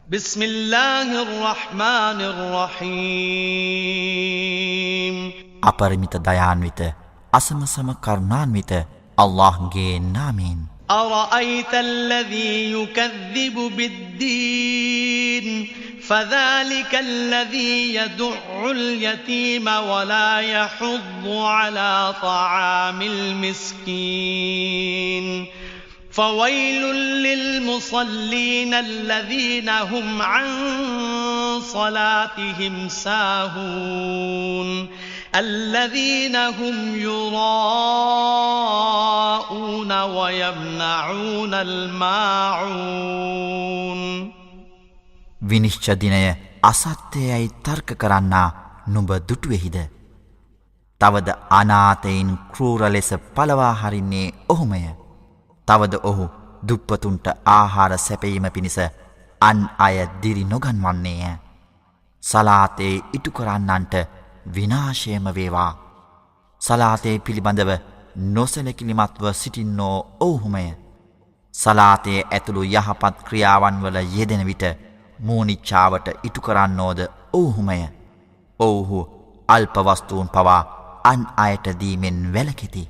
بسم الله الرحمن الرحيم අපරිමිත දයාන්විත අසමසම කරුණාන්විත අල්ලාහ්ගේ නාමයෙන් أرأيت الذي يكذب بالدين فذلك الذي يدع اليتيم ولا يحض على طعام المسكين فويل للمصلين الذين هم عن صلاتهم ساهون الذين هم يراءون ويمنعون الماعون විනිශ්චය දිනය අසත්‍යයයි තර්ක කරන්නා නුඹ දුටුවෙහිද? තවද අනාථයින් ක්‍රූර ලෙස පළවා හරින්නේ ඔහුමය. තවද ඔහු දුප්පතුන්ට ආහාර සැපයීම පිණිස අන් අය දිරි නොගන්වන්නේය. සලාතේ ඉටු කරන්නන්ට විනාශයම වේවා. සලාතේ පිළිබඳව නොසැලකිලිමත්ව සිටින්නෝ ඔවුහුමය. සලාතේ ඇතුළු යහපත් ක්‍රියාවන් වල යෙදෙන විට මූනිච්චාවට ඉටු කරන්නෝද ඔවුහුමය. ඔවුහු අල්ප වස්තුන් පවා අන් අයට දීමෙන් වැළකෙති.